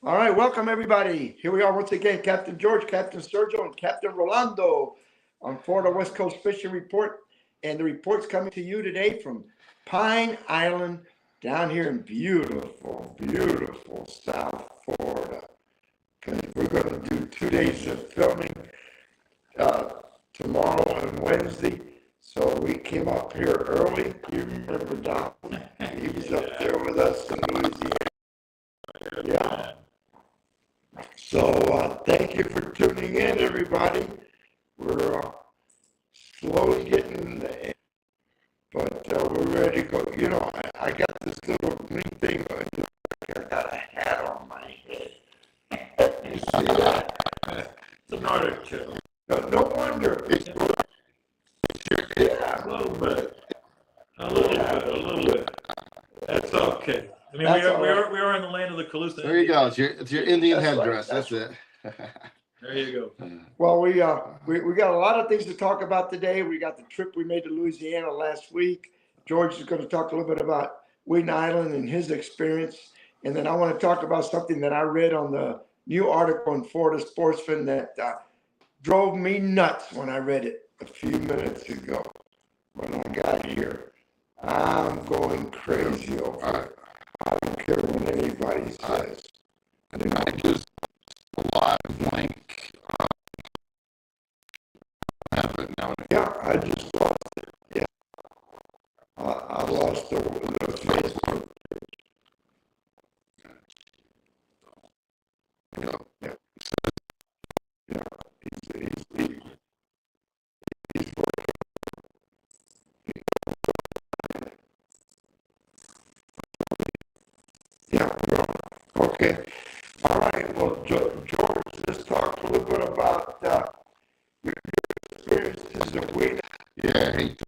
All right, welcome everybody. Here we are once again, Captain George, Captain Sergio, and Captain Rolando on Florida West Coast Fishing Report. And the report's coming to you today from Pine Island down here in beautiful, beautiful South Florida. Because we're going to do 2 days of filming uh, tomorrow and Wednesday. So we came up here early. You remember Don? He was up there with us in Louisiana. Yeah. So thank you for tuning in, everybody. We're slowly getting in the end, but we're ready to go. You know, I got this little green thing. I got a hat on my head. You see that? It's an artichoke. No wonder. Yeah. A little bit. A little bit. That's okay. I mean, That's we all right. are in the land of the Calusa. There you go. It's your Indian That's right. headdress. That's That's it. There you go. Well, we got a lot of things to talk about today. We got the trip we made to Louisiana last week. George is going to talk a little bit about Wheaton Island and his experience, and then I want to talk about something that I read on the new article in Florida Sportsman that drove me nuts when I read it a few minutes ago. When I got here, I'm going crazy over it. I don't care what anybody says. And I just a live link. Have it now. Yeah, I just lost it. Yeah, I lost the Facebook. Yeah. Yeah, yeah. He's yeah. No. Okay. All right. Well, George, let's talk a little bit about your experiences of Wheaton. Yeah. I hate to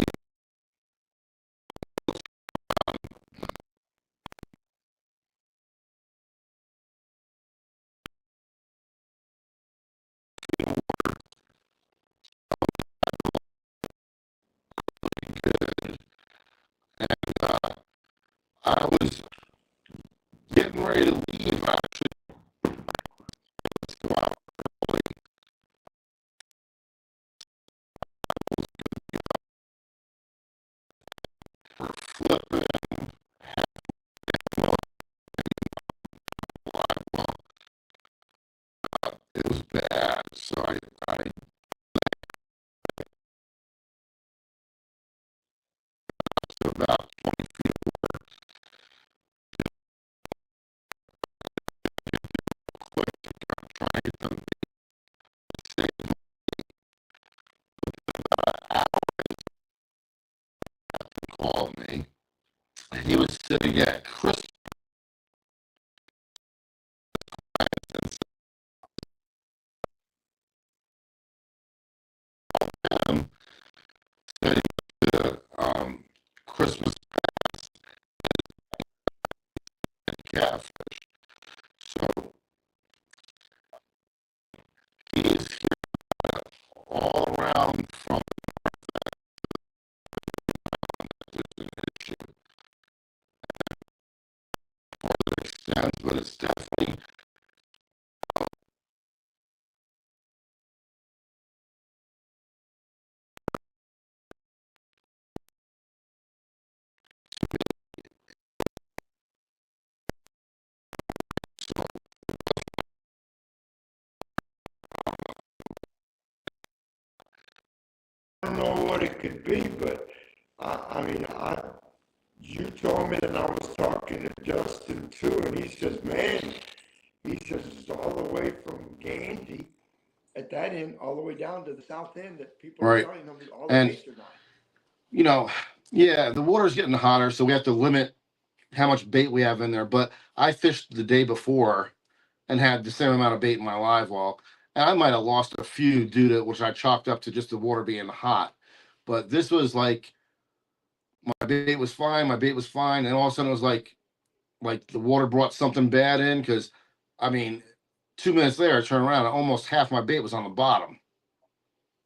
good. And I was getting ready to leave. Actually, let's go out early. We're flipping. Well, it was bad. So I about 20 feet quick to try and get them to stay called me. And he was sitting at Chris and said the Christmas and catfish. So he is here all around from an issue for the extent, but it's definitely so I don't know what it could be, but I mean, you told me that I was talking to Justin too, and he says, man, he says it's all the way from Gandy at that end, all the way down to the south end that people are right. telling them all the And baits are dying. you know, yeah, the water's getting hotter, so we have to limit how much bait we have in there. But I fished the day before and had the same amount of bait in my live well, and I might have lost a few due to which I chalked up to just the water being hot. But this was like my bait was fine, and all of a sudden it was like the water brought something bad in because I mean, 2 minutes later I turned around and almost half my bait was on the bottom.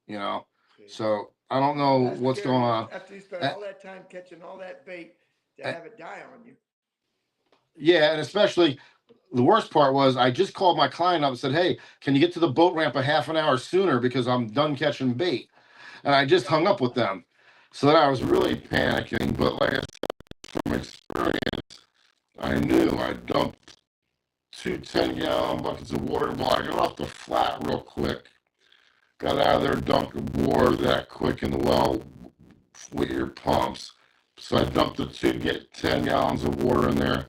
You know, so I don't know That's what's scary going on. after you spend Uh, all that time catching all that bait to uh, have it die on you. Yeah, and especially the worst part was I just called my client up and said, "Hey, can you get to the boat ramp a half an hour sooner because I'm done catching bait?" And I just hung up with them. So then I was really panicking. But like I said, from experience, I knew I dumped 2 10-gallon buckets of water. Well, I got off the flat real quick. Got out of there, dumped water that quick in the well with your pumps. So I dumped the 10 gallons of water in there.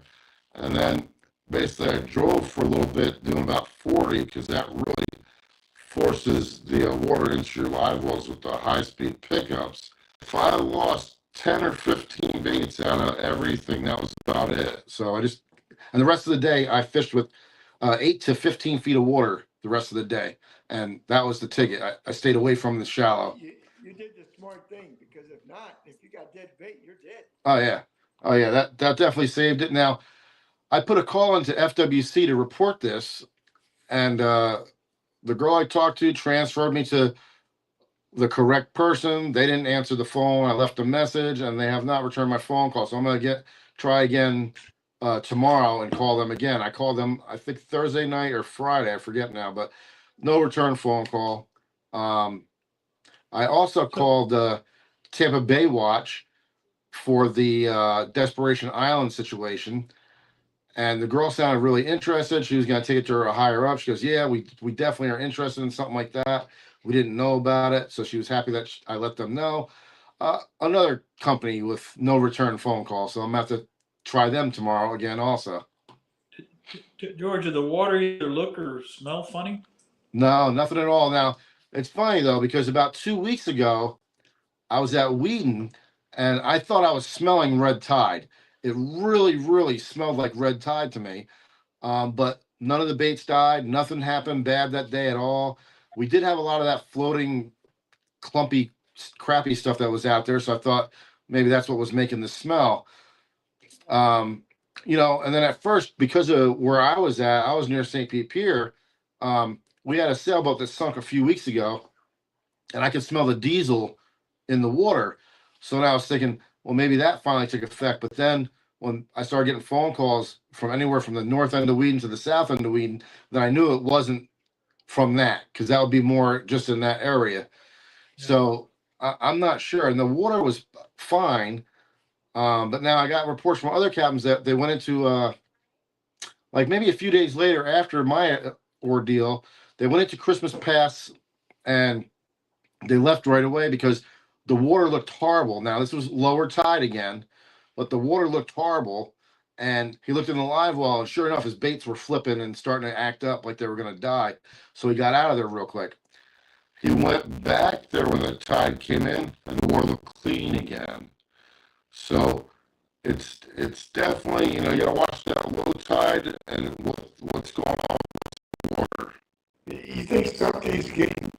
And then basically I drove for a little bit, doing about 40, because that really forces the water into your live wells with the high-speed pickups. If I lost 10 or 15 baits out of everything, that was about it. So and the rest of the day, I fished with 8 to 15 feet of water the rest of the day. And that was the ticket. I stayed away from the shallow. You did the smart thing, because if not, if you got dead bait, you're dead. Oh, yeah. Oh, yeah. That definitely saved it. Now, I put a call into FWC to report this, and the girl I talked to transferred me to the correct person. They didn't answer the phone. I left a message, and they have not returned my phone call. So I'm gonna try again tomorrow and call them again. I called them, I think Thursday night or Friday, I forget now, but no return phone call. I also called Tampa Bay Watch for the Desperation Island situation. And the girl sounded really interested. She was going to take it to her higher up. She goes, "Yeah, we definitely are interested in something like that. We didn't know about it." So she was happy that I let them know. Another company with no return phone call. So I'm going to have to try them tomorrow again also. George, did the water either look or smell funny? No, nothing at all. Now, it's funny, though, because about 2 weeks ago, I was at Wheaton, and I thought I was smelling red tide. It really, really smelled like red tide to me. But none of the baits died. Nothing happened bad that day at all. We did have a lot of that floating, clumpy, crappy stuff that was out there. So I thought maybe that's what was making the smell. And then at first, because of where I was at, I was near St. Pete Pier. We had a sailboat that sunk a few weeks ago, and I could smell the diesel in the water. So then I was thinking, well, maybe that finally took effect. But then when I started getting phone calls from anywhere from the north end of Wheaton to the south end of Wheaton, then I knew it wasn't from that, because that would be more just in that area. Yeah. So I'm not sure. And the water was fine. But now I got reports from other captains that they went into, like maybe a few days later after my ordeal, they went into Christmas Pass and they left right away because the water looked horrible. Now, this was lower tide again, but the water looked horrible. And he looked in the live well, and sure enough, his baits were flipping and starting to act up like they were going to die. So he got out of there real quick. He went back there when the tide came in, and the water looked clean again. So it's definitely, you got to watch that low tide and what's going on with the water. You think something's getting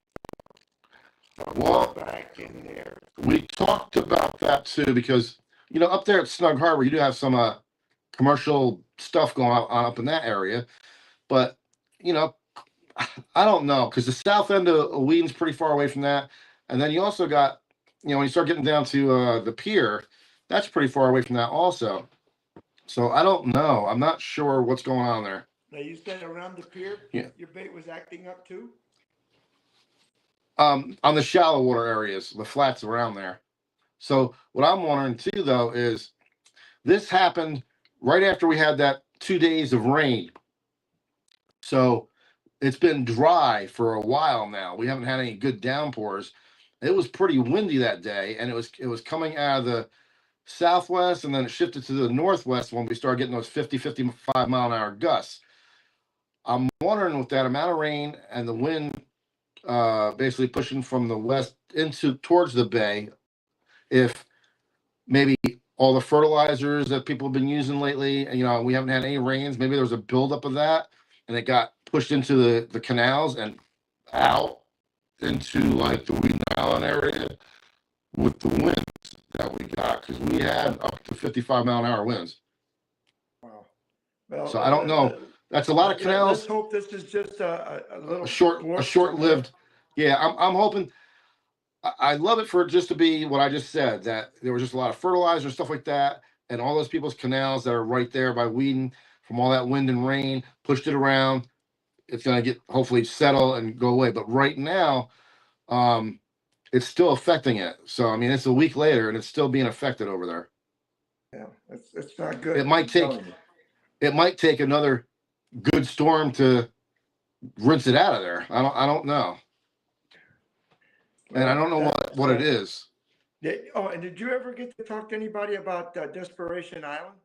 Well, back in there? we talked about that too, because up there at Snug Harbor, you do have some commercial stuff going on up in that area, but I don't know, because the south end of Wheaton's pretty far away from that, and then you also got when you start getting down to the pier, that's pretty far away from that also. So I don't know. I'm not sure what's going on there. Now, you said around the pier, Yeah. your bait was acting up too? On the shallow water areas, the flats around there. So what I'm wondering too, though, is this happened right after we had that 2 days of rain. So it's been dry for a while now. We haven't had any good downpours. It was pretty windy that day, and it was coming out of the southwest, and then it shifted to the northwest when we started getting those 50-55 mile an hour gusts. I'm wondering, with that amount of rain and the wind basically pushing from the west towards the bay, if maybe all the fertilizers that people have been using lately, we haven't had any rains, maybe there was a buildup of that, and it got pushed into the canals and out into like the Wheaton Island area with the winds that we got, because we had up to 55 mile an hour winds. Wow. Well, So I don't know. That's a lot of canals. Let's hope this is just a little A short-lived. Yeah, I'm hoping. I love it for it just to be what I just said, that there was just a lot of fertilizer, stuff like that, and all those people's canals that are right there by Wheaton from all that wind and rain, pushed it around. It's gonna get hopefully settle and go away. But right now, it's still affecting it. So I mean, it's a week later and it's still being affected over there. Yeah, it's not good. It might I'm take telling you. it might take another good storm to rinse it out of there. I don't know. And I don't know what it is. And did you ever get to talk to anybody about Desperation Island?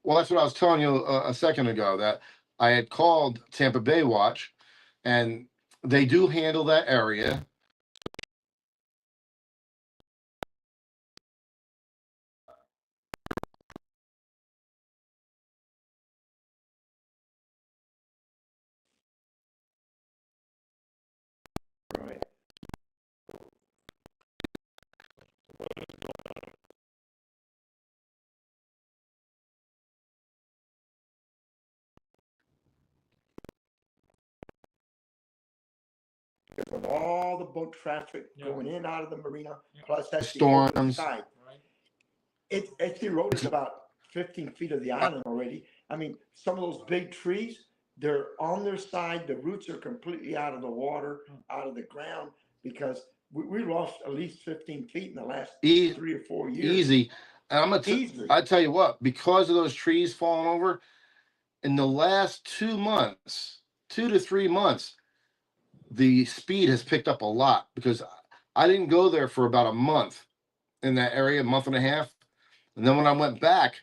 Well, that's what I was telling you a second ago, that I had called Tampa Bay Watch, and they do handle that area. Right. Because of all the boat traffic Yeah. going in and out of the marina, Yeah. plus that's the Storms. open side. Right. It's eroded about 15 feet of the island already. I mean, some of those big trees, they're on their side. The roots are completely out of the water, out of the ground, because we lost at least 15 feet in the last E- 3 or 4 years. Easy. And Easily. I tell you what, because of those trees falling over, in the last 2 months, 2 to 3 months, the speed has picked up a lot, because I didn't go there for about a month in that area, a month and a half. And then when I went back,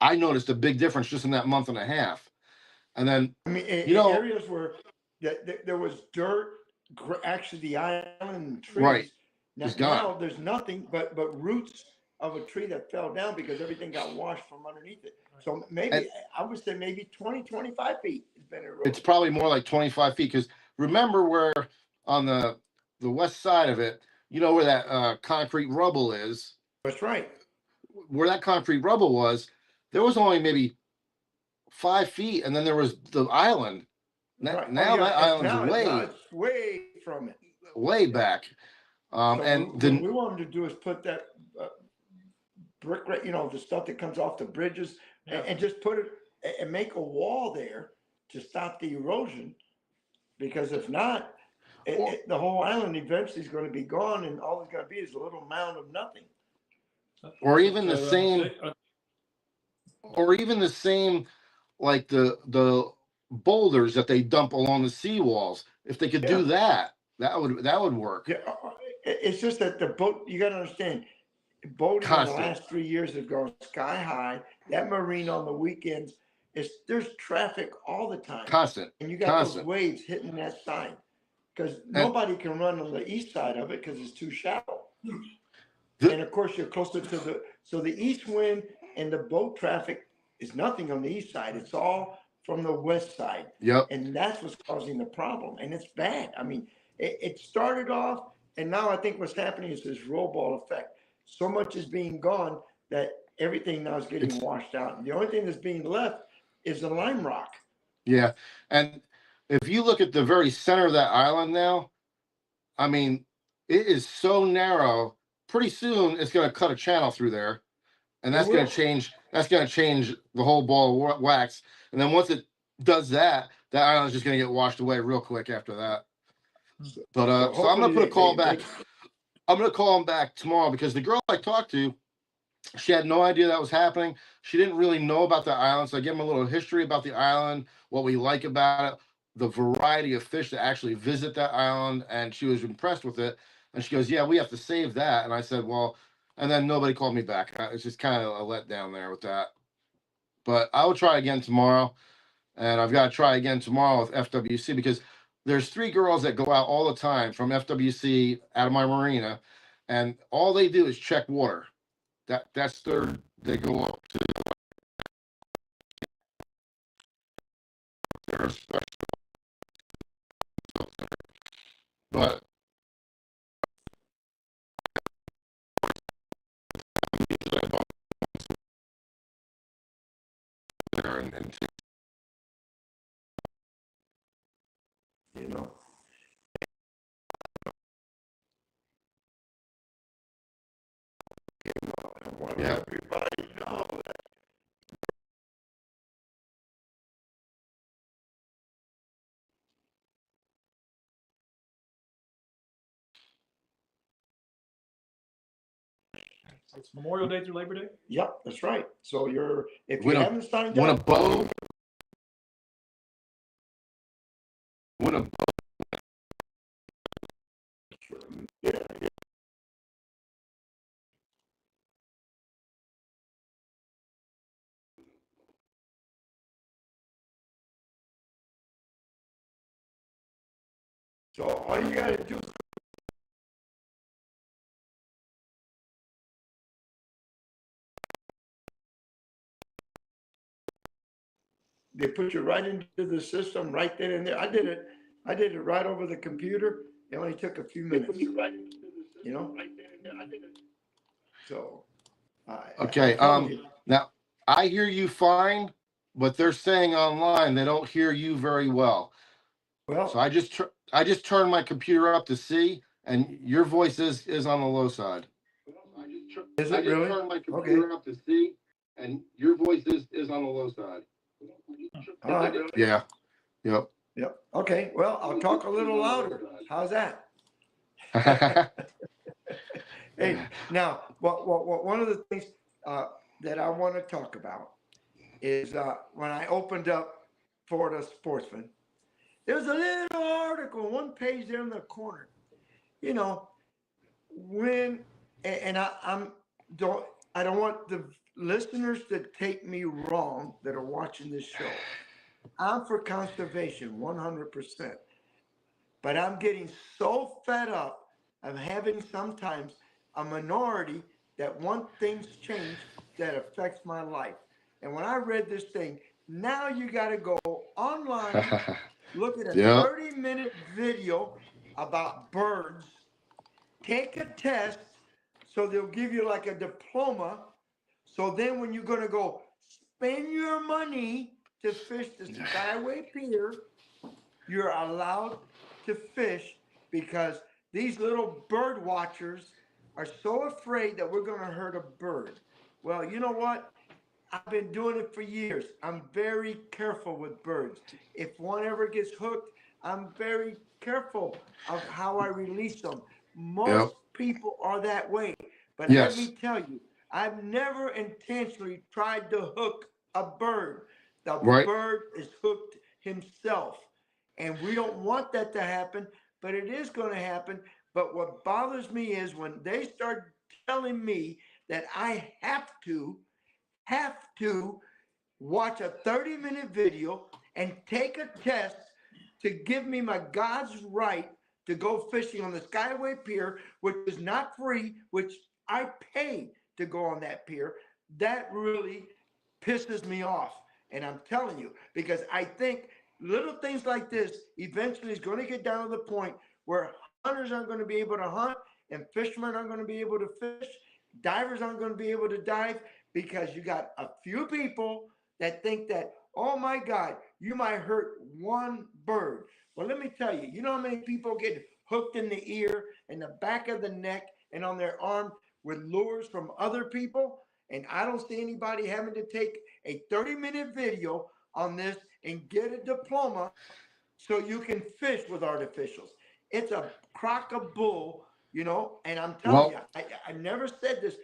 I noticed a big difference just in that month and a half. And then, I mean, you know, areas where there was dirt, actually the island trees. Right. Now, It's gone. now there's nothing but roots of a tree that fell down because everything got washed from underneath it. So maybe, And- I would say maybe 20, 25 feet has been eroded. it's probably more like 25 feet, because remember where on the west side of it, you know where that concrete rubble is, That's right. where that concrete rubble was, there was only maybe 5 feet, and then there was the island. Right. Now that island's now it's way from it. way back. So And what then we wanted to do is put that brick, the stuff that comes off the bridges, Yeah. and just put it and make a wall there to stop the erosion. Because if not, the whole island eventually is going to be gone, and all it's going to be is a little mound of nothing. or even the So, same, like the boulders that they dump along the seawalls. If they could do that, that would work. Yeah, it's just that the boat. You got to understand, boating Constant. in the last 3 years has gone sky high. That marina on the weekends there's traffic all the time, Constant. and you got Constant. those waves hitting that side because nobody can run on the east side of it because it's too shallow. And of course, you're closer to the east wind, and the boat traffic is nothing on the east side. It's all from the west side. Yep. And that's what's causing the problem. And it's bad. I mean, it started off, and now I think what's happening is this roll ball effect. So much is being gone that everything now is getting washed out. And the only thing that's being left is the lime rock. Yeah. And if you look at the very center of that island now, I mean, it is so narrow. Pretty soon it's going to cut a channel through there, and that's going to change. That's going to change the whole ball of wax. And then once it does that, that island's just going to get washed away real quick after that. But so I'm going to put a call back. I'm going to call him back tomorrow, because the girl I talked to, she had no idea that was happening. She didn't really know about the island. So I gave him a little history about the island, what we like about it, the variety of fish that actually visit that island. And she was impressed with it. And she goes, yeah, we have to save that. And I said, well, and then nobody called me back. It's just kind of a letdown there with that. But I will try again tomorrow. And I've got to try again tomorrow with FWC, because there's 3 girls that go out all the time from FWC out of my marina, and all they do is check water. That's they go up to their special, but and You know. Yeah. Everybody know that It's Memorial Day through Labor Day? Yep, that's right. So if you When a- haven't signed When a up, boat, when a so all you gotta do is they put you right into the system right then and there. I did it right over the computer. It only took a few minutes. You know? So Okay, I'm telling you. now, I hear you fine, but they're saying online they don't hear you very well. So Well, I just turned my computer up to see, and your voice is on the low side. is I it just really? turned my Okay. computer up to see, and your voice is on the low side. All right. Yeah, yep. Yep. Okay. Well, I'll talk a little louder. How's that? Hey, now, one of the things that I want to talk about is when I opened up Florida Sportsman, there was a little article, one page there in the corner. You know, and I don't want the listeners to take me wrong that are watching this show. I'm for conservation 100%. But I'm getting so fed up of having sometimes a minority that want things changed that affects my life. And when I read this thing, now you got to go online, look at a Yep. 30-minute video about birds, take a test, so they'll give you like a diploma. So then when you're going to go spend your money to fish the Skyway Pier, you're allowed to fish because these little bird watchers are so afraid that we're going to hurt a bird. Well, you know what? I've been doing it for years. I'm very careful with birds. If one ever gets hooked, I'm very careful of how I release them. Most Yep. people are that way. But Yes. let me tell you, I've never intentionally tried to hook a bird. The Right. bird is hooked himself. And we don't want that to happen, but it is going to happen. But what bothers me is when they start telling me that I have to watch a 30-minute video and take a test to give me my God's right to go fishing on the Skyway Pier, which is not free, which I pay to go on that pier. That really pisses me off. And I'm telling you, because I think little things like this eventually is going to get down to the point where hunters aren't going to be able to hunt and fishermen aren't going to be able to fish. Divers aren't going to be able to dive because you got a few people that think that, oh my God, you might hurt one bird. Well, let me tell you, you know how many people get hooked in the ear and the back of the neck and on their arm with lures from other people? And I don't see anybody having to take a 30-minute video on this and get a diploma so you can fish with artificials. It's a crock of bull, you know, and I'm telling you, I never said this.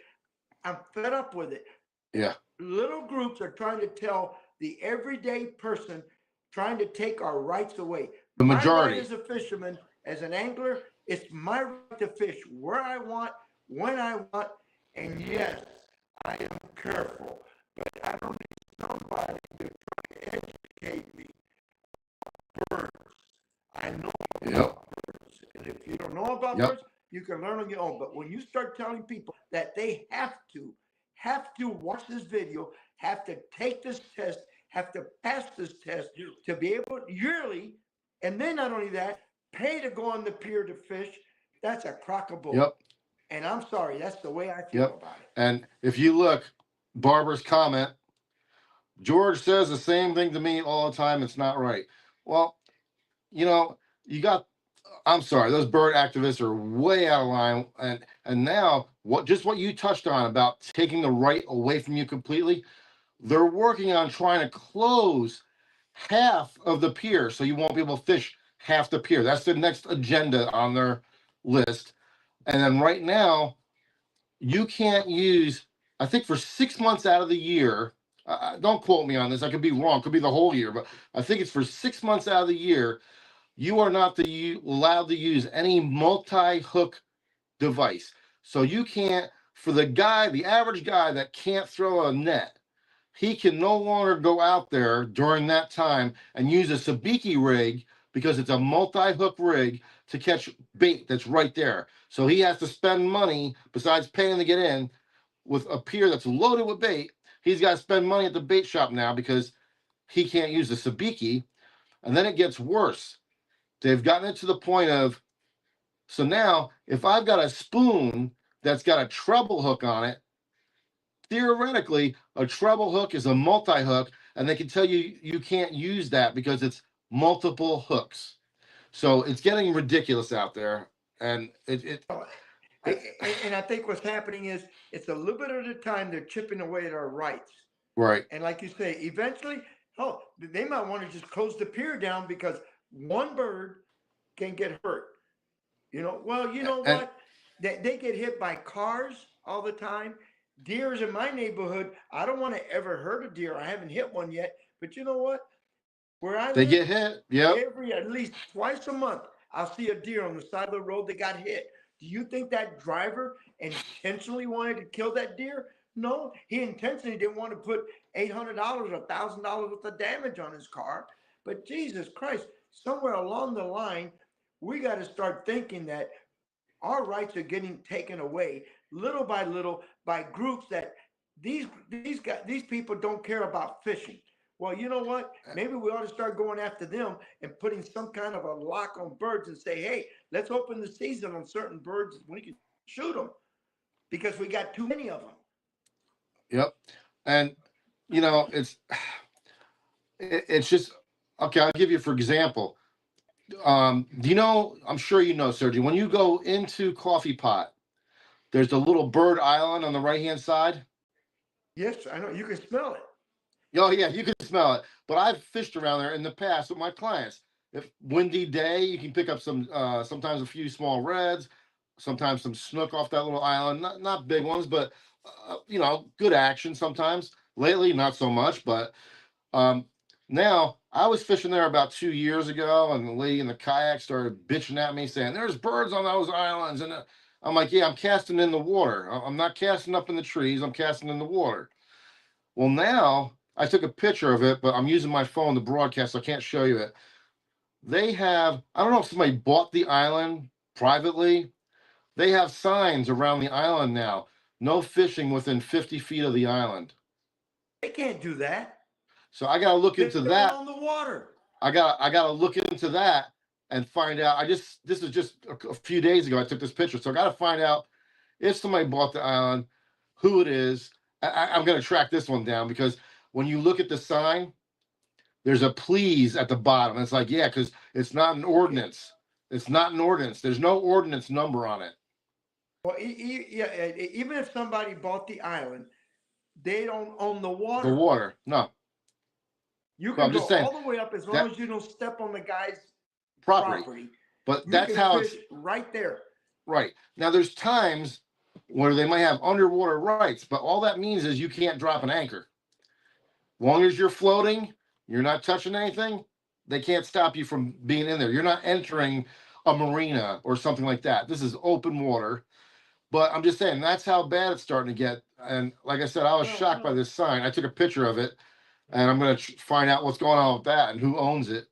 I'm fed up with it. Yeah. Little groups are trying to tell the everyday person, trying to take our rights away. The majority. My right as a fisherman, as an angler, it's my right to fish where I want, when I want, and yes, I am careful, but I don't need somebody to try to educate me. Birds. I know about birds. And if you don't know about birds, you can learn on your own. But when you start telling people that they have to watch this video, have to take this test, have to pass this test to be able yearly, and then not only that, pay to go on the pier to fish, that's a crock of bull. Yep. And I'm sorry, that's the way I feel about it. And if you look, Barbara's comment, George says the same thing to me all the time. It's not right. Well, you know, I'm sorry, those bird activists are way out of line. And now what you touched on about taking the right away from you completely, they're working on trying to close half of the pier so you won't be able to fish half the pier. That's the next agenda on their list. And then right now, you can't use, I think for 6 months out of the year, don't quote me on this, I could be wrong, could be the whole year, but I think it's for 6 months out of the year, you are not allowed to use any multi-hook device. So you can't, for the average guy that can't throw a net, he can no longer go out there during that time and use a sabiki rig because it's a multi-hook rig to catch bait that's right there. So he has to spend money besides paying to get in with a pier that's loaded with bait. He's got to spend money at the bait shop now because he can't use the sabiki. And then it gets worse. They've gotten it to the point of, so now if I've got a spoon that's got a treble hook on it, theoretically, a treble hook is a multi-hook, and they can tell you you can't use that because it's multiple hooks. So it's getting ridiculous out there, and And I think what's happening is it's a little bit at a time they're chipping away at our rights. right. And like you say, eventually, they might want to just close the pier down because one bird can get hurt. Well, you know And what? They get hit by cars all the time. Deers in my neighborhood, I don't want to ever hurt a deer. I haven't hit one yet. But you know what? Where I they live, get hit. Yep. at least twice a month, I'll see a deer on the side of the road that got hit. Do you think that driver intentionally wanted to kill that deer? No, he intentionally didn't want to put $800 or $1,000 worth of damage on his car. But Jesus Christ, somewhere along the line, we got to start thinking that our rights are getting taken away little by little by groups that these people don't care about fishing. Well, you know what? Maybe we ought to start going after them and putting some kind of a lock on birds and say, hey, let's open the season on certain birds. We can shoot them because we got too many of them. Yep. And it's just okay. I'll give you for example. Do you know? I'm sure you know, Sergio. When you go into Coffee Pot, there's the little bird island on the right hand side. Yes, I know. You can smell it. Oh yeah, you can smell it. But I've fished around there in the past with my clients. If windy day, you can pick up some sometimes a few small reds, sometimes some snook off that little island. Not big ones, but good action sometimes. Lately, not so much, but now I was fishing there about 2 years ago, and the lady in the kayak started bitching at me saying, "There's birds on those islands," and I'm like, "Yeah, I'm casting in the water. I'm not casting up in the trees. I'm casting in the water." Well, now I took a picture of it, but I'm using my phone to broadcast, so I can't show you it. They have, I don't know if somebody bought the island privately. They have signs around the island now. No fishing within 50 feet of the island. They can't do that. So I got to look into that. On the water. I got to look into that and find out. This is just a few days ago I took this picture. So I got to find out if somebody bought the island, who it is. I'm going to track this one down because when you look at the sign, there's a please at the bottom. It's like, yeah, because it's not an ordinance. It's not an ordinance. There's no ordinance number on it. Well, even if somebody bought the island, they don't own the water. The water, no. You can go all the way up as long as you don't step on the guy's property. But that's how it's right there. Right. Now there's times where they might have underwater rights, but all that means is you can't drop an anchor. As long as you're floating, you're not touching anything, they can't stop you from being in there. You're not entering a marina or something like that. This is open water. But I'm just saying that's how bad it's starting to get. And like I said, I was shocked by this sign. I took a picture of it, and I'm going to find out what's going on with that and who owns it.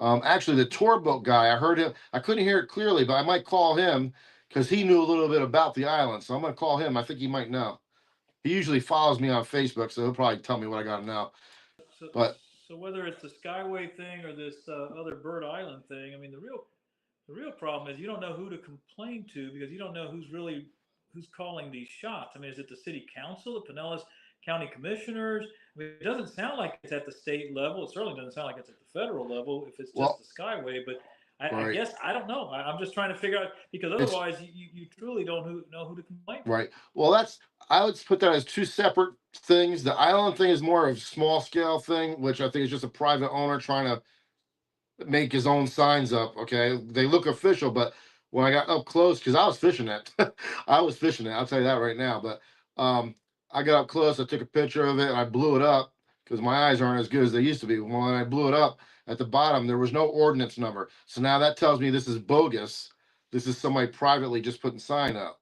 Actually, the tour boat guy, I heard him. I couldn't hear it clearly, but I might call him because he knew a little bit about the island. So I'm going to call him. I think he might know. He usually follows me on Facebook, so he'll probably tell me what I got to know. So whether it's the Skyway thing or this other Bird Island thing, I mean, the real problem is you don't know who to complain to because you don't know who's calling these shots. I mean, is it the city council, the Pinellas County commissioners? I mean, it doesn't sound like it's at the state level. It certainly doesn't sound like it's at the federal level if it's just the Skyway. But I guess I don't know. I'm just trying to figure out because otherwise you truly don't know who to complain to. Right. Well, I would put that as two separate things. The island thing is more of a small scale thing, which I think is just a private owner trying to make his own signs up. Okay, they look official, but when I got up close, because I was fishing it. I was fishing it. I'll tell you that right now. But I got up close. I took a picture of it and I blew it up because my eyes aren't as good as they used to be. When I blew it up at the bottom, there was no ordinance number. So now that tells me this is bogus. This is somebody privately just putting sign up.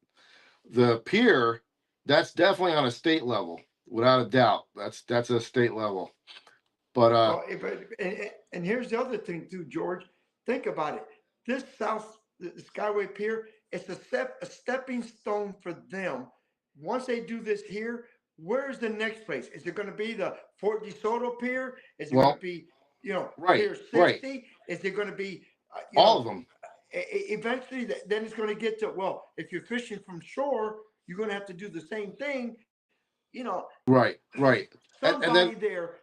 The pier, that's definitely on a state level, without a doubt. That's a state level. But Well, and here's the other thing too, George. Think about it. This the Skyway Pier, it's a stepping stone for them. Once they do this here, where's the next place? Is it going to be the Fort DeSoto Pier? Is it going well, to be, right, Pier 60? right. Is it going to be, All of them. eventually, then it's going to get to, well, if you're fishing from shore, you're going to have to do the same thing. Right, right. Somebody And then there,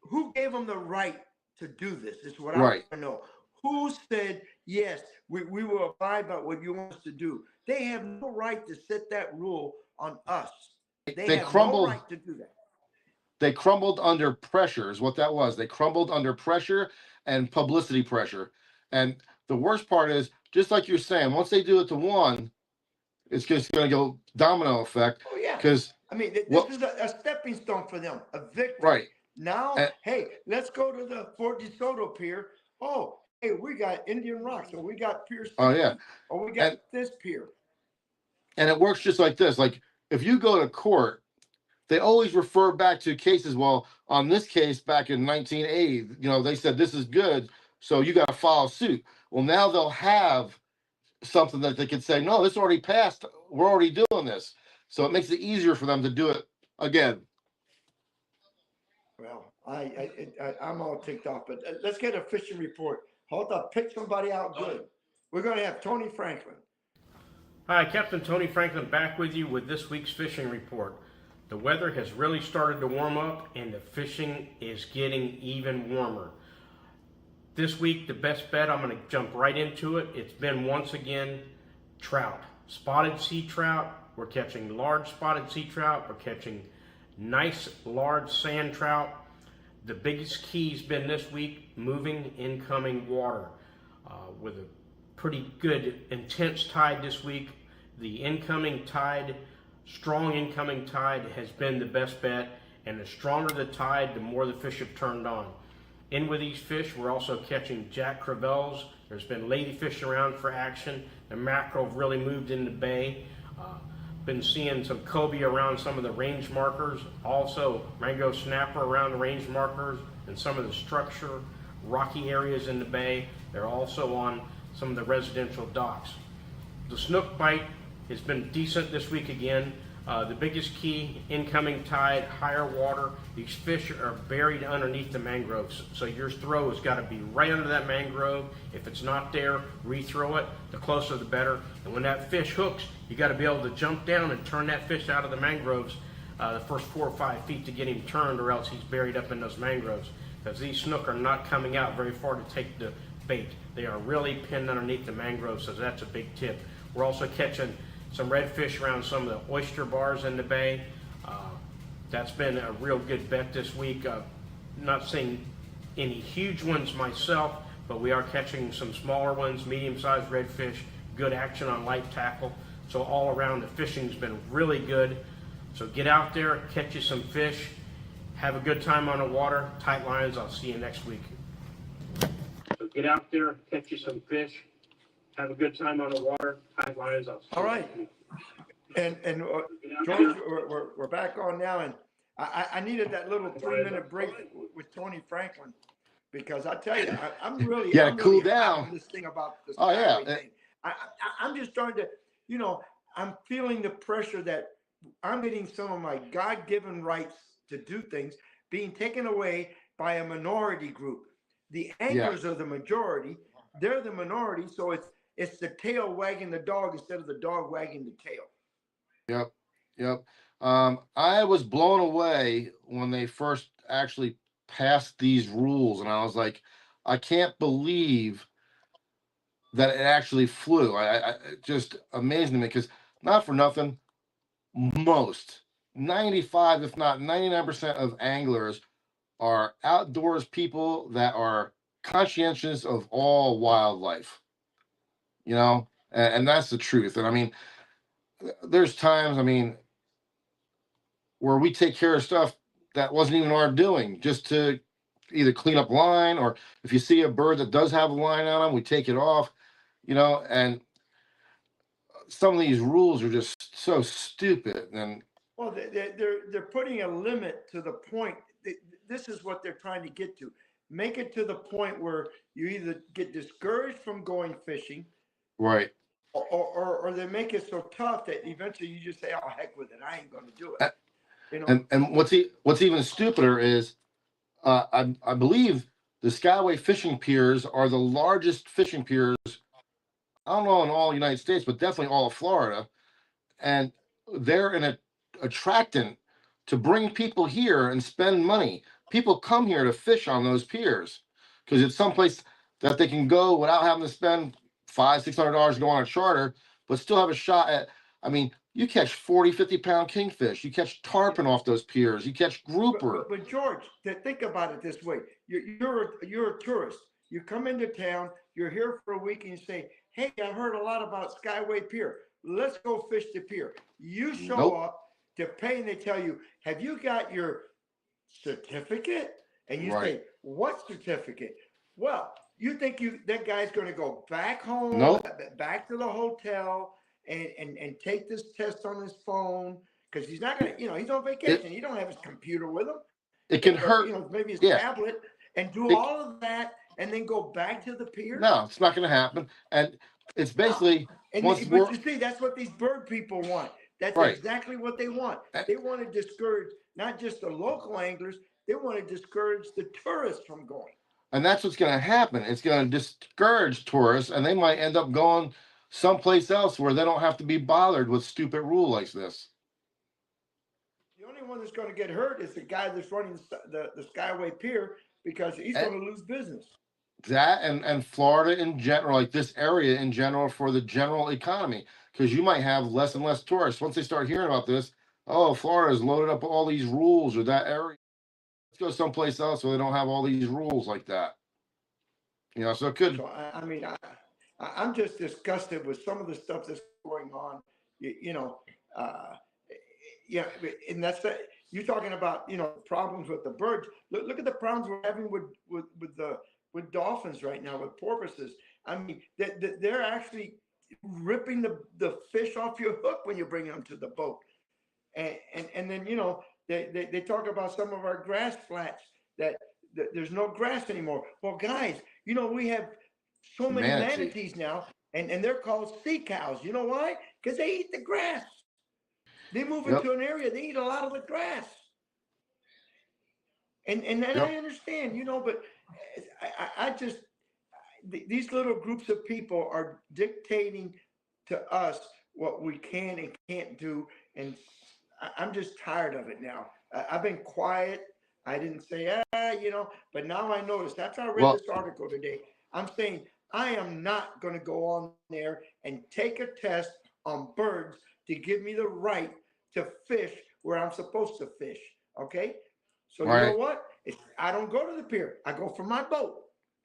who gave them the right to do this? Is what I right. want to know. Who said, yes, we will abide by what you want us to do? They have no right to set that rule on us. They have crumbled. no right to do that. They crumbled under pressure is what that was. They crumbled under pressure and publicity pressure. And the worst part is, just like you're saying, once they do it to one, it's just going to go domino effect. Oh, yeah. Because I mean, this is a stepping stone for them, a victory. right. Now, hey, let's go to the Fort DeSoto Pier. Oh, hey, we got Indian Rocks, or we got Pier 60, Oh yeah. or we got this pier. And it works just like this. Like if you go to court, they always refer back to cases. Well, on this case back in 1980, they said this is good, so you got to follow suit. Well, now they'll have something that they can say, no, this already passed. We're already doing this. So it makes it easier for them to do it again. Well, I'm all ticked off, but let's get a fishing report. Hold up, pick somebody out good. We're going to have Tony Franklin. Hi, Captain Tony Franklin back with you with this week's fishing report. The weather has really started to warm up and the fishing is getting even warmer. This week, the best bet, I'm going to jump right into it. It's been once again trout. Spotted sea trout. We're catching large spotted sea trout. We're catching nice large sand trout. The biggest key's been this week, moving incoming water. With a pretty good intense tide this week, the incoming tide, strong incoming tide has been the best bet, and the stronger the tide, the more the fish have turned on. In with these fish, we're also catching jack crevalles. There's been ladyfish around for action. The mackerel have really moved in the bay. Been seeing some cobia around some of the range markers. Also, mango snapper around the range markers and some of the structure, rocky areas in the bay. They're also on some of the residential docks. The snook bite has been decent this week again. The biggest key, incoming tide, higher water. These fish are buried underneath the mangroves. So your throw has got to be right under that mangrove. If it's not there, rethrow it. The closer the better. And when that fish hooks, you got to be able to jump down and turn that fish out of the mangroves the first 4 or 5 feet to get him turned, or else he's buried up in those mangroves. Because these snook are not coming out very far to take the bait. They are really pinned underneath the mangroves, so that's a big tip. We're also catching some redfish around some of the oyster bars in the bay. That's been a real good bet this week. Not seeing any huge ones myself, but we are catching some smaller ones, medium-sized redfish, good action on light tackle. So all around the fishing's been really good. So get out there, catch you some fish, have a good time on the water. Tight lines, I'll see you next week. So get out there, catch you some fish, have a good time on the water. Tight lines, I'll see you. All right. And George, we're back on now, and I needed that little 3-minute break with Tony Franklin, because I tell you, I'm really cool hot down. on this thing about this. Oh, yeah. Thing. I'm just starting to, I'm feeling the pressure that I'm getting some of my God-given rights to do things being taken away by a minority group. The anglers are the majority; they're the minority, so it's the tail wagging the dog instead of the dog wagging the tail. Yep. I was blown away when they first actually passed these rules, and I was like, I can't believe that it actually flew. I just amazing to me, because not for nothing, most 95, if not 99% of anglers are outdoors people that are conscientious of all wildlife. And that's the truth. And I mean, there's times, I mean, where we take care of stuff that wasn't even our doing, just to either clean up line, or if you see a bird that does have a line on them, we take it off, and some of these rules are just so stupid. And Well, they're putting a limit to the point. This is what they're trying to get to. Make it to the point where you either get discouraged from going fishing, right. or they make it so tough that eventually you just say, "Oh, heck with it, I ain't going to do it." And what's even stupider is, I believe the Skyway fishing piers are the largest fishing piers. I don't know in all the United States, but definitely all of Florida, and they're an attractant to bring people here and spend money. People come here to fish on those piers because it's someplace that they can go without having to spend $500-600 to go on a charter, but still have a shot at. I mean, you catch 40-50 pound kingfish, you catch tarpon off those piers, you catch grouper. But George, think about it this way: you're a tourist. You come into town. You're here for a week, and you say, "Hey, I heard a lot about Skyway Pier. Let's go fish the pier." You show Nope. up to pay, and they tell you, "Have you got your certificate?" And you Right. say, "What certificate?" Well, you think that guy's going to go back home, Nope. back to the hotel, and take this test on his phone, because he's not going to, he's on vacation. He don't have his computer with him. It can Or, hurt. maybe his Yeah. tablet, and do It- all of that, and then go back to the pier. No, it's not going to happen. And it's basically And once but more. you see, that's what these bird people want. That's Right. exactly what they want. Uh, They want to discourage not just the local anglers, they want to discourage the tourists from going. And that's what's going to happen. It's going to discourage tourists, and they might end up going someplace else where they don't have to be bothered with stupid rule like this. The only one that's going to get hurt is the guy that's running the Skyway Pier, because he's And- going to lose business. That and Florida in general, like this area in general, for the general economy, because you might have less and less tourists once they start hearing about this. Oh, Florida's loaded up all these rules, or that area. Let's go someplace else where they don't have all these rules like that. So it could. So I'm just disgusted with some of the stuff that's going on. Yeah, and that's that. You're talking about problems with the birds. Look at the problems we're having with dolphins right now, with porpoises. I mean, they're actually ripping the fish off your hook when you bring them to the boat, and then they talk about some of our grass flats that there's no grass anymore. Well, guys, we have so many manatees now, and they're called sea cows. You know why? Because they eat the grass. They move into an area, they eat a lot of the grass. And then I understand, but I just, these little groups of people are dictating to us what we can and can't do. And I'm just tired of it now. I've been quiet. I didn't say, but now I notice. After I read this article today, I'm saying I am not going to go on there and take a test on birds to give me the right to fish where I'm supposed to fish. Okay? So you know what? I don't go to the pier. I go from my boat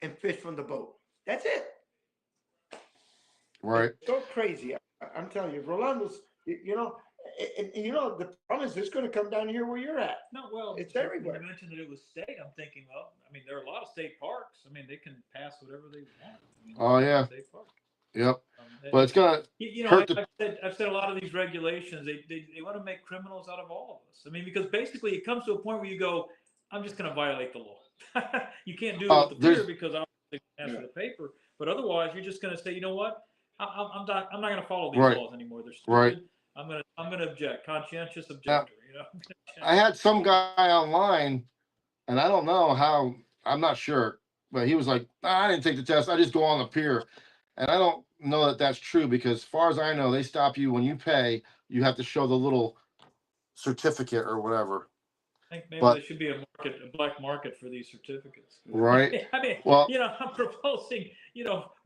and fish from the boat. That's it. Right. It's so crazy. I'm telling you, Rolando's, and the problem is it's going to come down here where you're at. No, well, it's everywhere. When you mentioned that it was state, I'm thinking, well, I mean, there are a lot of state parks. I mean, they can pass whatever they want. I mean, Oh, yeah. State park. Yep. But it's gonna. I've said a lot of these regulations, they want to make criminals out of all of us. I mean, because basically it comes to a point where you go, I'm just going to violate the law. You can't do it with the pier because I'm asking for the paper. But otherwise, you're just going to say, you know what? I'm not going to follow these laws anymore. They're stupid. Right. I'm going to object. Conscientious objector. I had some guy online, and I don't know how. I'm not sure, but he was like, I didn't take the test. I just go on the pier, and I don't know that that's true, because as far as I know, they stop you when you pay. You have to show the little certificate or whatever. I think maybe there should be a black market for these certificates. Right. I mean, well, I'm proposing,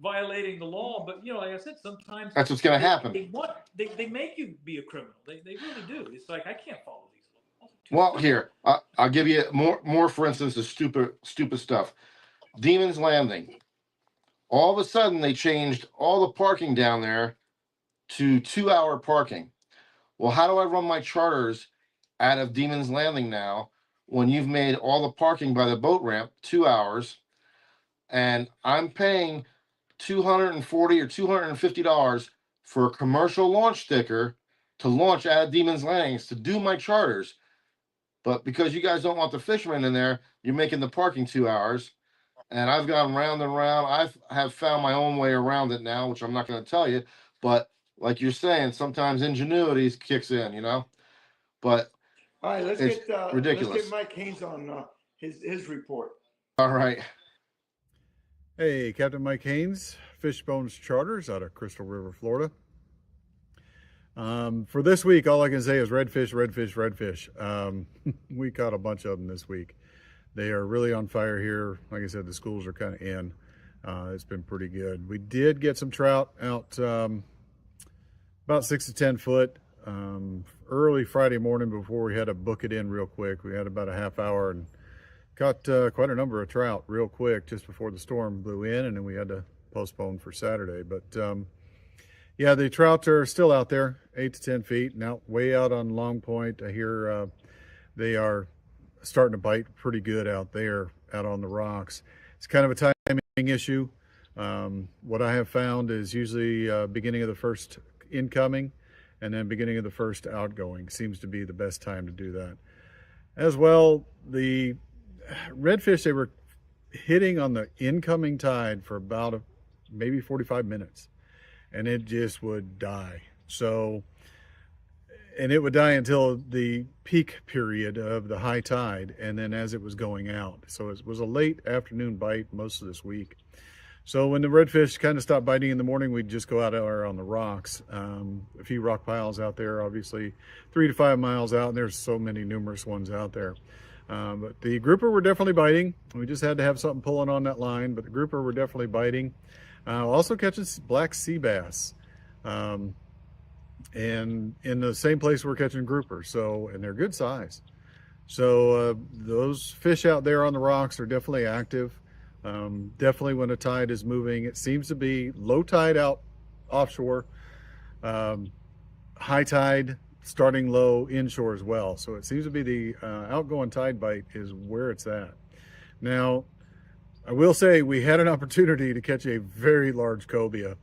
violating the law, but like I said, sometimes that's what's going to happen. They make you be a criminal. They really do. It's like, I can't follow these laws. Well, here, I'll give you more, for instance, the stupid stuff. Demon's Landing. All of a sudden, they changed all the parking down there to 2-hour parking. Well, how do I run my charters out of Demon's Landing now when you've made all the parking by the boat ramp 2 hours and I'm paying $240 or $250 for a commercial launch sticker to launch out of Demon's Landings to do my charters? But because you guys don't want the fishermen in there, you're making the parking 2 hours. And I've gone round and round. Have found my own way around it now, which I'm not going to tell you. But like you're saying, sometimes ingenuity kicks in, you know. But All right, let's it's get ridiculous. Mike Haynes on his report. All right. Hey, Captain Mike Haynes, Fishbones Charters out of Crystal River, Florida. For this week, all I can say is redfish, redfish, redfish. We caught a bunch of them this week. They are really on fire here. Like I said, the schools are kind of in. It's been pretty good. We did get some trout out about 6 to 10 foot early Friday morning before we had to book it in real quick. We had about a half hour and caught quite a number of trout real quick just before the storm blew in, and then we had to postpone for Saturday. But yeah, the trout are still out there, 8 to 10 feet, now way out on Long Point. I hear they are starting to bite pretty good out there, out on the rocks. It's kind of a timing issue. What I have found is usually beginning of the first incoming and then beginning of the first outgoing seems to be the best time to do that. As well, the redfish, they were hitting on the incoming tide for about maybe 45 minutes, and it just would die. So, and it would die until the peak period of the high tide, and then as it was going out. So it was a late afternoon bite most of this week. So when the redfish kind of stopped biting in the morning, we'd just go out there on the rocks. A few rock piles out there, obviously 3 to 5 miles out, and there's so many numerous ones out there. But the grouper were definitely biting. We just had to have something pulling on that line, but the grouper were definitely biting. Also catching black sea bass. And in the same place we're catching grouper, so, and they're good size. So those fish out there on the rocks are definitely active. Definitely when a tide is moving, it seems to be low tide out offshore, high tide starting low inshore as well. So it seems to be the outgoing tide bite is where it's at. Now, I will say we had an opportunity to catch a very large cobia.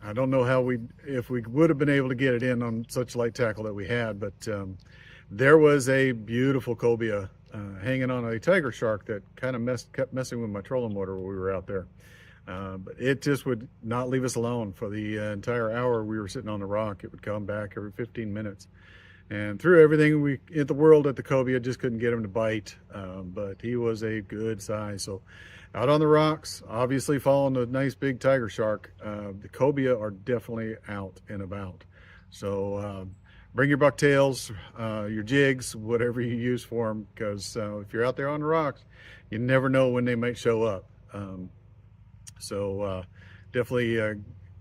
I don't know how if we would have been able to get it in on such light tackle that we had, but there was a beautiful cobia hanging on a tiger shark that kind of kept messing with my trolling motor while we were out there. But it just would not leave us alone for the entire hour we were sitting on the rock. It would come back every 15 minutes. And through everything in the world at the cobia, just couldn't get him to bite. But he was a good size. So out on the rocks, obviously following the nice big tiger shark, the cobia are definitely out and about. So bring your bucktails, your jigs, whatever you use for them, because if you're out there on the rocks, you never know when they might show up. So definitely,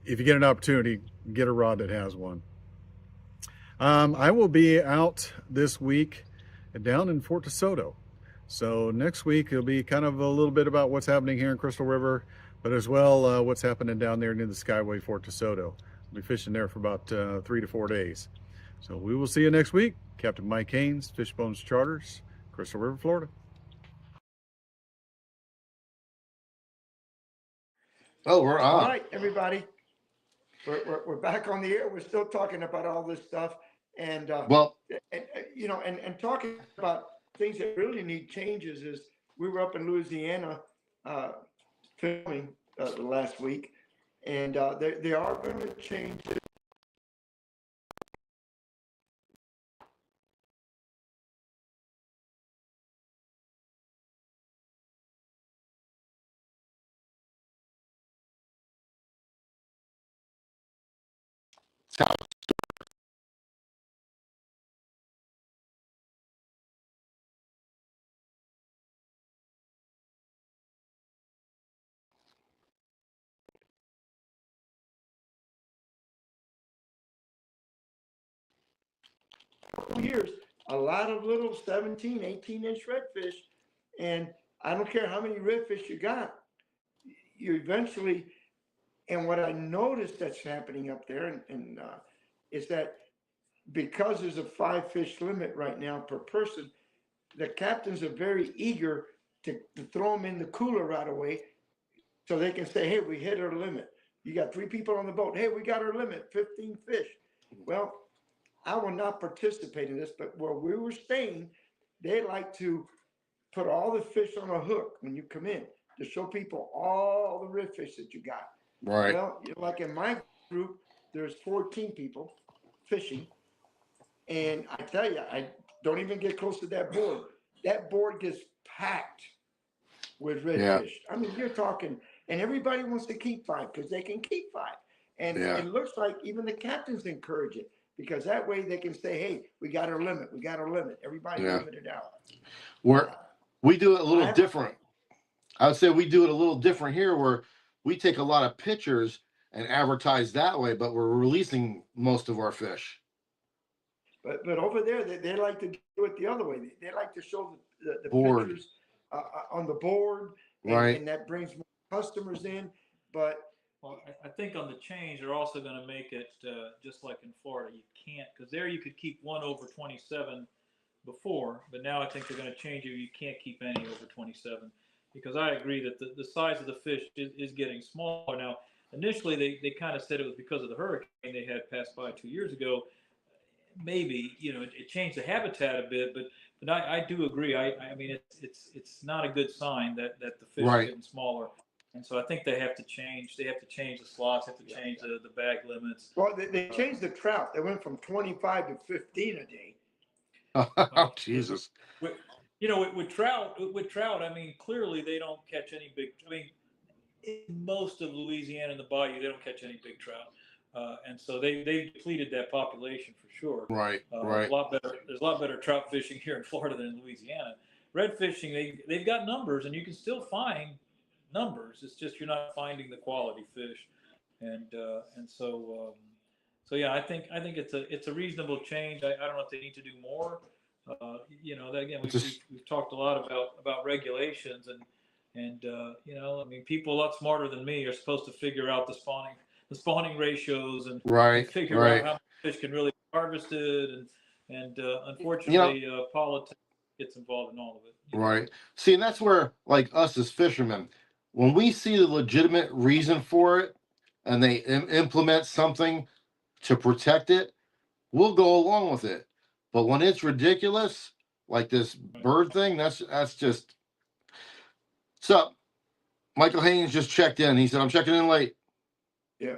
if you get an opportunity, get a rod that has one. I will be out this week down in Fort DeSoto. So next week it'll be kind of a little bit about what's happening here in Crystal River, but as well what's happening down there near the Skyway Fort DeSoto. I'll be fishing there for about 3 to 4 days. So we will see you next week. Captain Mike Haynes, Fishbones Charters, Crystal River, Florida. Oh, we're All on. right, everybody. We're back on the air. We're still talking about all this stuff, and Well, you know, and talking about things that really need changes. Is we were up in Louisiana filming last week, and they are going to change it. Years, a lot of little 17, 18-inch redfish, and I don't care how many redfish you got, you eventually, and what I noticed that's happening up there is that because there's a 5 fish limit right now per person, the captains are very eager to throw them in the cooler right away so they can say, hey, we hit our limit. You got 3 people on the boat. Hey, we got our limit, 15 fish. Well, I will not participate in this, but where we were staying, they like to put all the fish on a hook when you come in to show people all the redfish that you got. Right. Well, like in my group, there's 14 people fishing. And I tell you, I don't even get close to that board. That board gets packed with redfish. I mean, you're talking, and everybody wants to keep 5 because they can keep 5. And it looks like even the captains encourage it because that way they can say, hey, we got our limit. We got our limit. Everybody limited out. We do it a little different. I would say we do it a little different here where we take a lot of pictures and advertise that way, but we're releasing most of our fish. But over there, they like to do it the other way. They like to show the Board. pictures on the board, and that brings more customers in. But Well, I think on the change, they're also going to make it just like in Florida. You can't, because there you could keep 1 over 27 before, but now I think they're going to change it. You can't keep any over 27 because I agree that the size of the fish is getting smaller. Now, initially, they kind of said it was because of the hurricane they had passed by 2 years ago. Maybe, it changed the habitat a bit, but I do agree. I mean, it's not a good sign that the fish are getting smaller. And so I think they have to change. They have to change the slots. Have to change the bag limits. well, they changed the trout. They went from 25 to 15 a day. Oh, Jesus. With trout, I mean, clearly they don't catch any big. I mean, in most of Louisiana and the Bayou, they don't catch any big trout. And so they depleted that population for sure. Right. There's a lot better trout fishing here in Florida than in Louisiana. Red fishing, they've got numbers, and you can still find numbers. It's just you're not finding the quality fish, and so yeah, I think it's a reasonable change. I don't know if they need to do more. Again, we've talked a lot about regulations and I mean, people a lot smarter than me are supposed to figure out the spawning ratios and figure out how much fish can really be harvested and unfortunately politics gets involved in all of it. Right. See, and that's where, like us as fishermen, when we see the legitimate reason for it and they implement something to protect it, we'll go along with it. But when it's ridiculous, like this bird thing, that's just. So, Michael Haynes just checked in. He said, I'm checking in late. Yeah.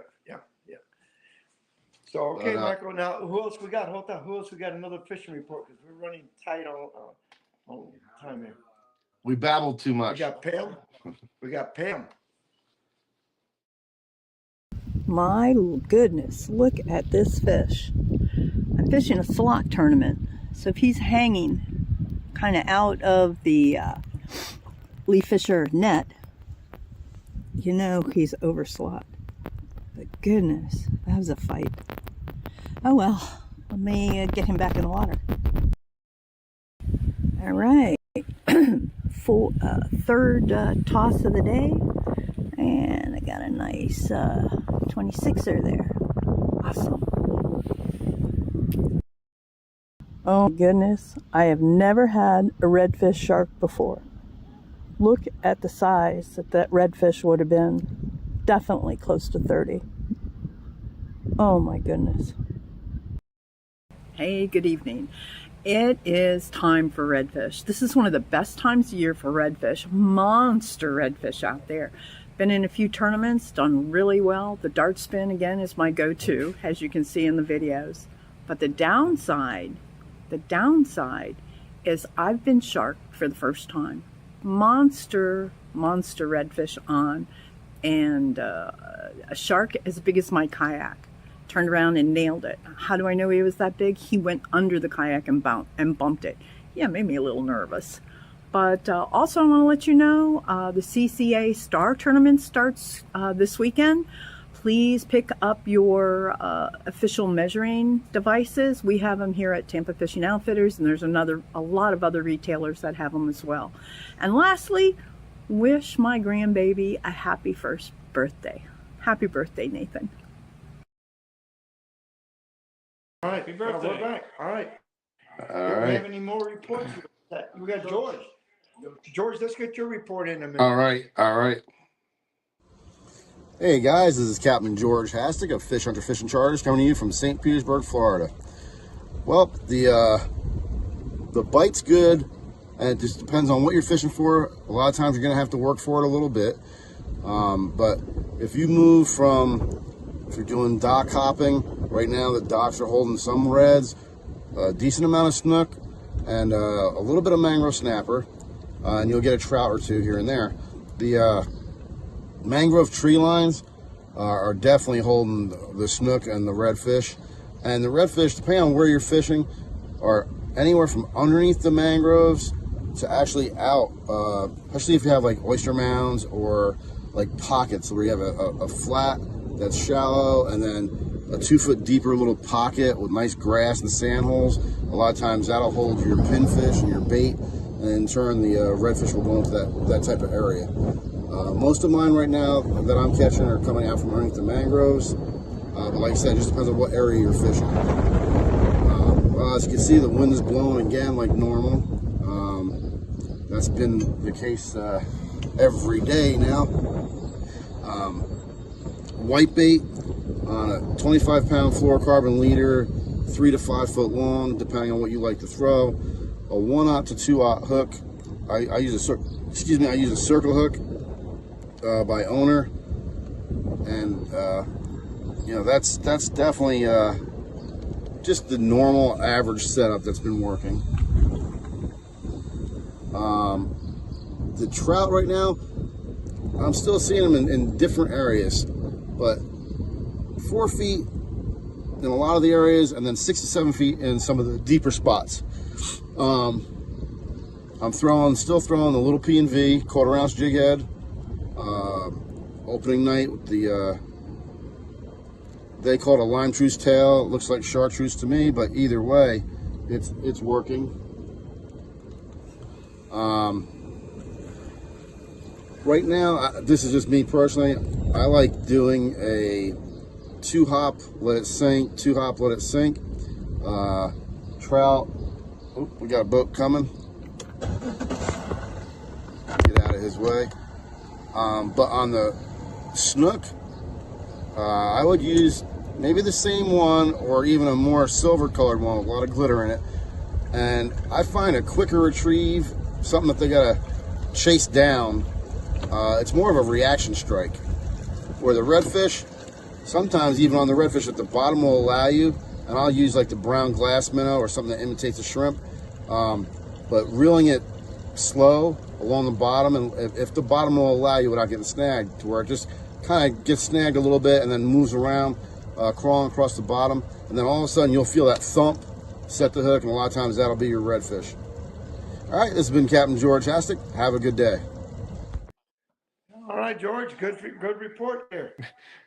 So, okay, Michael, now who else we got? Hold on. Who else we got? Another fishing report because we're running tight on time here. We babbled too much. We got Pam. My goodness, look at this fish. I'm fishing a slot tournament. So if he's hanging kind of out of the Lee Fisher net, he's over slot. But goodness, that was a fight. Oh well, let me get him back in the water. All right, third toss of the day, and I got a nice 26er there. Awesome. Oh goodness, I have never had a redfish shark before. Look at the size that redfish would have been. Definitely close to 30. Oh my goodness. Hey, good evening. It is time for redfish. This is one of the best times of year for redfish. Monster redfish out there. Been in a few tournaments, done really well. The dart spin again is my go-to, as you can see in the videos. But the downside is I've been sharked for the first time. Monster redfish on, and a shark as big as my kayak. Turned around and nailed it. How do I know he was that big? He went under the kayak and bumped it. Yeah, made me a little nervous. But also I want to let you know, the CCA Star Tournament starts this weekend. Please pick up your official measuring devices. We have them here at Tampa Fishing Outfitters, and there's a lot of other retailers that have them as well. And lastly, wish my grandbaby a happy first birthday. Happy birthday, Nathan. All right, Happy we're birthday. back. All right. All Do we have right. any more reports? We got George. George, let's get your report in a minute. All right. All right. Hey guys, this is Captain George Hastic of Fish Hunter Fishing Charters coming to you from St. Petersburg, Florida. Well, the bite's good, and it just depends on what you're fishing for. A lot of times you're gonna have to work for it a little bit. But if you move if you're doing dock hopping, right now the docks are holding some reds, a decent amount of snook, and a little bit of mangrove snapper, and you'll get a trout or two here and there. The mangrove tree lines are definitely holding the snook and the redfish. And the redfish, depending on where you're fishing, are anywhere from underneath the mangroves to actually out, especially if you have like oyster mounds or like pockets where you have a flat that's shallow and then a 2 foot deeper little pocket with nice grass and sand holes. A lot of times that'll hold your pinfish and your bait, and in turn the redfish will go into that type of area. Most of mine right now that I'm catching are coming out from underneath the mangroves. But like I said, it just depends on what area you're fishing. As you can see, the wind is blowing again like normal. That's been the case every day now. Whitebait on a 25-pound fluorocarbon leader, 3 to 5 foot long, depending on what you like to throw. A 1/0 to 2/0 hook. I use a circle hook by Owner, and that's definitely just the normal average setup that's been working. The trout right now, I'm still seeing them in different areas, but 4 feet in a lot of the areas, and then 6 to 7 feet in some of the deeper spots. I'm still throwing the little P&V, 1/4 ounce jig head. Opening night with they call it a lime truce tail. It looks like chartreuse to me, but either way, it's working. Right now, this is just me personally. I like doing a 2-hop, let it sink, 2-hop, let it sink. Trout. Oh, we got a boat coming. Get out of his way. But on the snook, I would use maybe the same one or even a more silver colored one with a lot of glitter in it. And I find a quicker retrieve, something that they gotta chase down, it's more of a reaction strike. Where the redfish, sometimes even on the redfish at the bottom will allow you, and I'll use like the brown glass minnow or something that imitates a shrimp, but reeling it slow along the bottom, and if the bottom will allow you without getting snagged, to where it just kind of gets snagged a little bit and then moves around, crawling across the bottom, and then all of a sudden you'll feel that thump, set the hook, and a lot of times that'll be your redfish. All right, this has been Captain George Hastic. Have a good day. All right, George, good report there.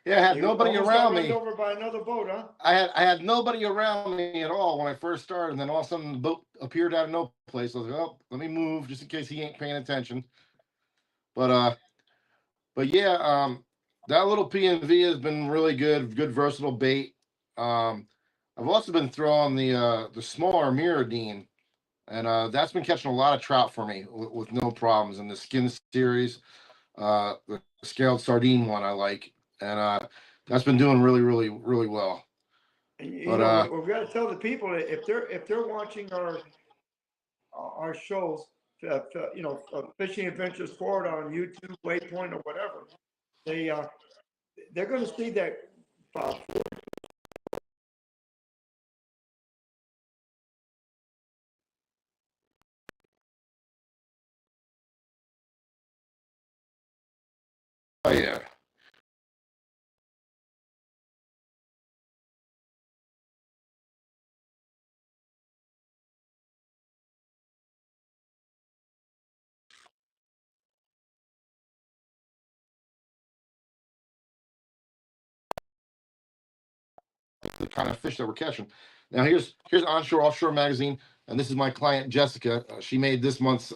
Yeah, I had You nobody almost around got me. run over by another boat, huh? I had nobody around me at all when I first started, and then all of a sudden the boat appeared out of no place. I was like, oh, let me move just in case he ain't paying attention. But yeah, that little P&V has been really good versatile bait. I've also been throwing the smaller Mirrodine, and that's been catching a lot of trout for me with no problems. In the skin series, the scaled sardine one I like, and that's been doing really, really, really well. And But we've got to tell the people that if they're watching our shows, Fishing Adventures Florida on YouTube, Waypoint, or whatever, they're going to see that. oh yeah. The kind of fish that we're catching. Now here's Onshore Offshore Magazine, and this is my client Jessica. She made this month's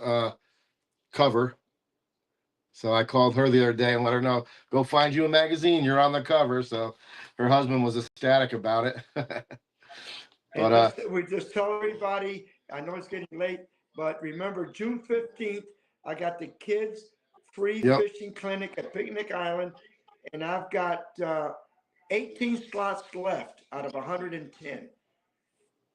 cover, So I called her the other day and let her know, go find you a magazine. You're on the cover. So her husband was ecstatic about it. And But we just tell everybody, I know it's getting late, but remember June 15th, I got the kids free Yep. fishing clinic at Picnic Island, and I've got 18 slots left out of 110.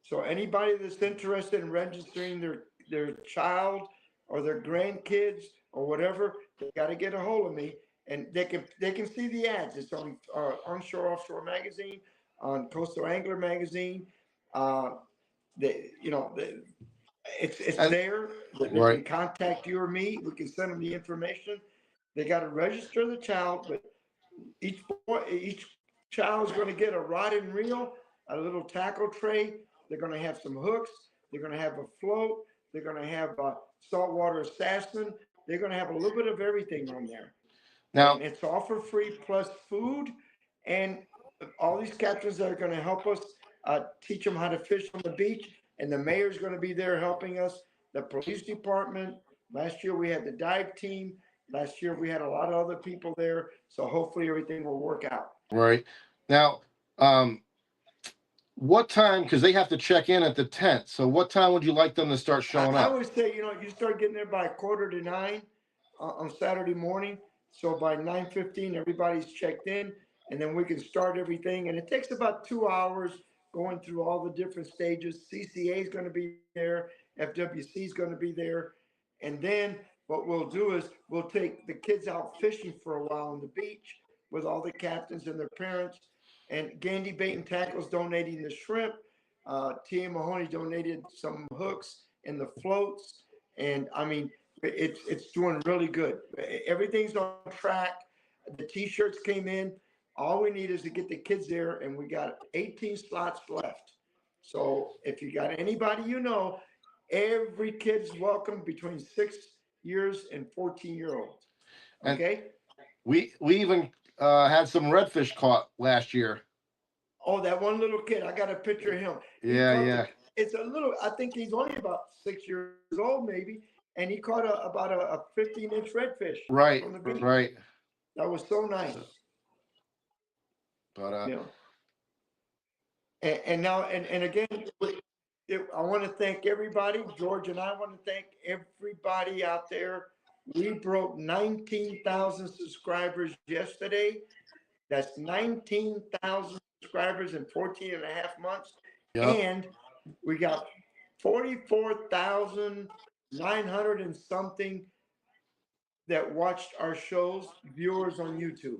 So anybody that's interested in registering their child or their grandkids or whatever, they got to get a hold of me, and they can see the ads. It's on Onshore Offshore Magazine, on Coastal Angler Magazine. It's And- there. They can Right. contact you or me. We can send them the information. They got to register the child, but each child is going to get a rod and reel, a little tackle tray. They're going to have some hooks. They're going to have a float. They're going to have a saltwater assassin. They're going to have a little bit of everything on there. Now, And it's all for free, plus food, and all these captains that are going to help us teach them how to fish on the beach. And the mayor's going to be there helping us. The police department. Last year we had the dive team. Last year we had a lot of other people there. So hopefully everything will work out. right now, what time? Because they have to check in at the tent. So what time would you like them to start showing I up? would say, you start getting there by 8:45 on Saturday morning. So by 9:15, everybody's checked in, and then we can start everything. And it takes about 2 hours going through all the different stages. CCA is going to be there. FWC is going to be there. And then what we'll do is we'll take the kids out fishing for a while on the beach with all the captains and their parents. And Gandy Bait and Tackle's donating the shrimp. T.A. Mahoney donated some hooks and the floats. And I mean, it's doing really good. Everything's on track. The T-shirts came in. All we need is to get the kids there, and we got 18 slots left. So if you got anybody every kid's welcome between 6 years and 14-year-olds. And- Okay? We even had some redfish caught last year. Oh, that one little kid. I got a picture of him. He Yeah, caught yeah. It's a little, I think he's only about 6 years old, maybe. And he caught about a 15-inch redfish. Right, On the beach. right. That was so nice. But And now, and again, I want to thank everybody. George and I want to thank everybody out there. We broke 19,000 subscribers yesterday. That's 19,000 subscribers in 14 and a half months. Yep. And we got 44,900 and something that watched our shows, viewers on YouTube.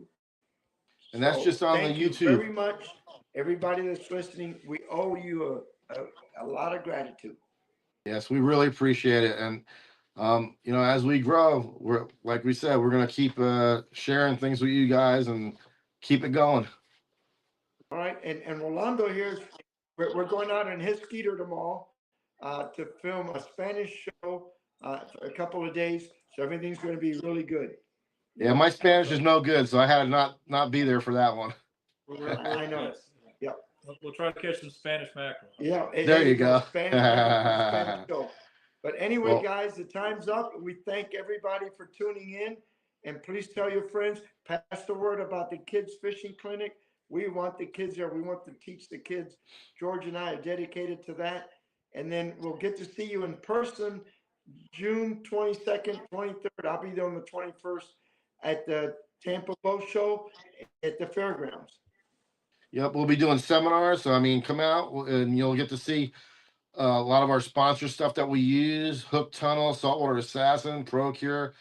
And that's just on the thank you YouTube. very much. Everybody that's listening, we owe you a lot of gratitude. Yes, we really appreciate it. And as we grow, we're, like we said, we're going to keep sharing things with you guys and keep it going. All right, and Rolando here, we're going out in his skeeter tomorrow to film a Spanish show for a couple of days. So everything's going to be really good. Yeah, my Spanish is no good, so I had to not be there for that one. I know. Yes. We'll try to catch some Spanish mackerel. Yeah. There you go. Spanish show. But anyway, Well- guys, the time's up. We thank everybody for tuning in. And please tell your friends, pass the word about the kids fishing clinic. We want the kids there. We want to teach the kids. George and I are dedicated to that. And then we'll get to see you in person June 22nd, 23rd. I'll be there on the 21st at the Tampa Boat Show at the fairgrounds. Yep, we'll be doing seminars. So, I mean, come out and you'll get to see a lot of our sponsor stuff that we use: Hook Tunnel, Saltwater Assassin, Procure.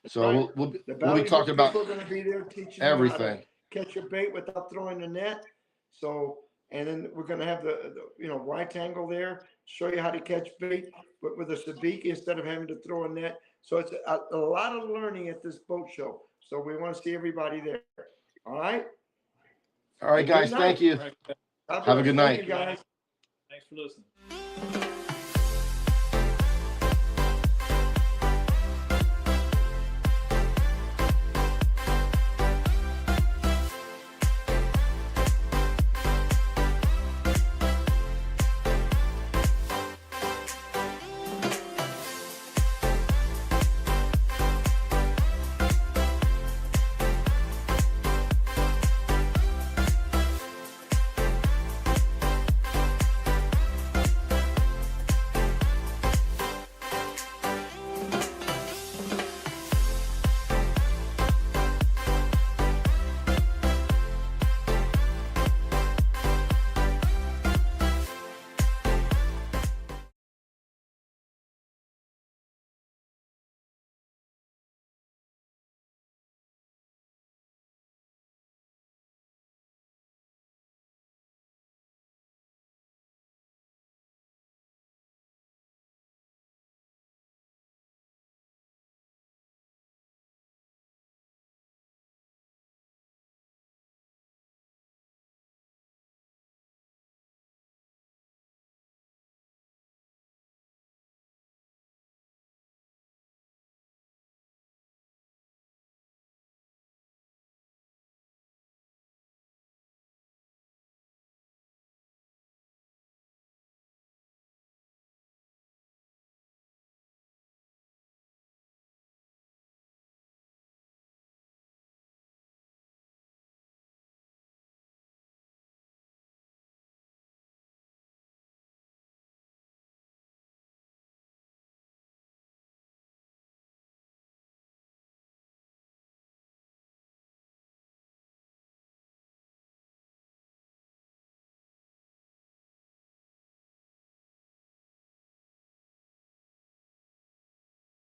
So we'll be talking about people are going to be there teaching everything. you how to catch your bait without throwing the net. So, and then we're going to have the right angle there, show you how to catch bait, but with a sabiki instead of having to throw a net. So it's a lot of learning at this boat show. So we want to see everybody there. All right. All right, guys. Thank you. God Have a bless. good Thank night. you, guys. Thanks for listening.